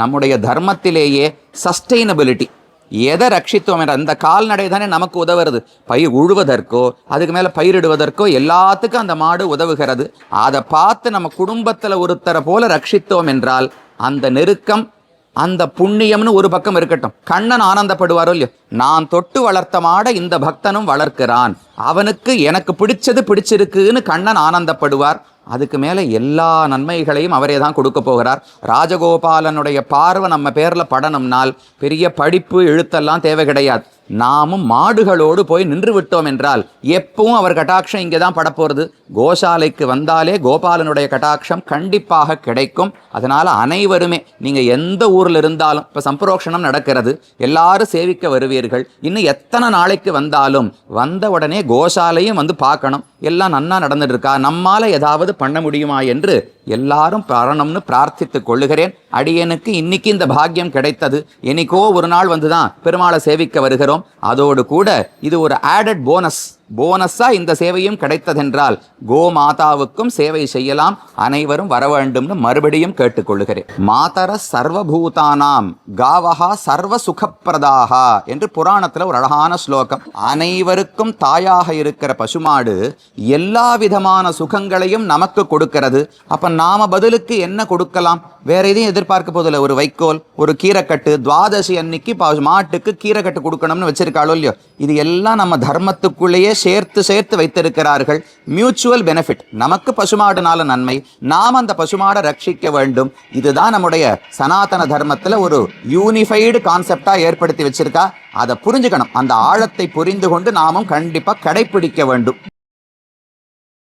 நம்முடைய தர்மத்திலேயே சஸ்டெயினபிலிட்டி. எதை ரட்சித்தோம் என்ற அந்த கால்நடை தானே நமக்கு உதவுறது. பயிர் உழுவதற்கோ அதுக்கு மேலே பயிரிடுவதற்கோ எல்லாத்துக்கும் அந்த மாடு உதவுகிறது. அதை பார்த்து நம்ம குடும்பத்தில் ஒருத்தரை போல ரட்சித்தோம் என்றால் அந்த நெருக்கம், அந்த புண்ணியம்னு ஒரு பக்கம் இருக்கட்டும். கண்ணன் ஆனந்தப்படுவாரோ இல்லையோ, நான் தொட்டு வளர்த்த மாடை இந்த பக்தனும் வளர்க்கிறான், அவனுக்கு எனக்கு பிடிச்சது பிடிச்சிருக்குன்னு கண்ணன் ஆனந்தப்படுவார். அதுக்கு மேலே எல்லா நன்மைகளையும் அவரே தான் கொடுக்க போகிறார். ராஜகோபாலனுடைய பார்வை நம்ம பேரில் படணும்னால் பெரிய படிப்பு எழுத்தெல்லாம் தேவை கிடையாது. நாமும் மாடுகளோடு போய் நின்று விட்டோம் என்றால் எப்பவும் அவர் கட்டாட்சம் இங்கே தான் படப்போகிறது. கோசாலைக்கு வந்தாலே கோபாலனுடைய கட்டாட்சம் கண்டிப்பாக கிடைக்கும். அதனால் அனைவருமே நீங்கள் எந்த ஊரில் இருந்தாலும், இப்போ சம்பரோக்ஷணம் நடக்கிறது, எல்லாரும் சேவிக்க வருவீர்கள். இன்னும் எத்தனை நாளைக்கு வந்தாலும் வந்த உடனே கோசாலையும் வந்து பார்க்கணும். எல்லாம் நன்னா நடந்துட்டு இருக்கா, நம்மால் ஏதாவது பண்ண முடியுமா என்று எல்லாரும் பரணம்னு பிரார்த்தித்து கொள்ளுகிறேன். அடியனுக்கு இன்னைக்கு இந்த பாக்கியம் கிடைத்தது. என்னைக்கோ ஒரு நாள் வந்து தான் பெருமாளை சேவிக்க வருகிறோம். அதோடு கூட இது ஒரு ஆடட் போனஸாக இந்த சேவையும் கிடைத்ததென்றால் கோமாதாவுக்கும் சேவை செய்யலாம், அனைவரும் வர வேண்டும்னு மறுபடியும் கேட்டுக்கொள்ளுகிறேன். மாதர சர்வபூதானாம் காவஹா சர்வ சுகப்பிரதாகா என்று புராணத்தில் ஒரு அழகான ஸ்லோகம். அனைவருக்கும் தாயாக இருக்கிற பசுமாடு எல்லா விதமான சுகங்களையும் நமக்கு கொடுக்கிறது. அப்ப நாம பதிலுக்கு என்ன கொடுக்கலாம்? வேற எதையும் எதிர்பார்க்க போதில்லை. ஒரு வைக்கோல், ஒரு கீரைக்கட்டு, துவாதசி அன்னைக்கு மாட்டுக்கு கீரைக்கட்டு கொடுக்கணும்னு வச்சிருக்காளோ இல்லையோ, இது எல்லாம் நம்ம தர்மத்துக்குள்ளேயே சேர்த்து வைத்திருக்கிறார்கள். Mutual benefit. நமக்கு பசுமாடுனால நன்மை, நாம் அந்த பசுமாடை ரட்சிக்க வேண்டும். இதுதான் நம்முடைய சனாதன தர்மத்தில் ஒரு யூனிஃபைடு கான்செப்டா ஏற்படுத்தி வச்சிருக்கா. அதை புரிஞ்சுக்கணும். அந்த ஆழத்தை புரிந்து கொண்டு நாமும் கண்டிப்பா கடைபிடிக்க வேண்டும்.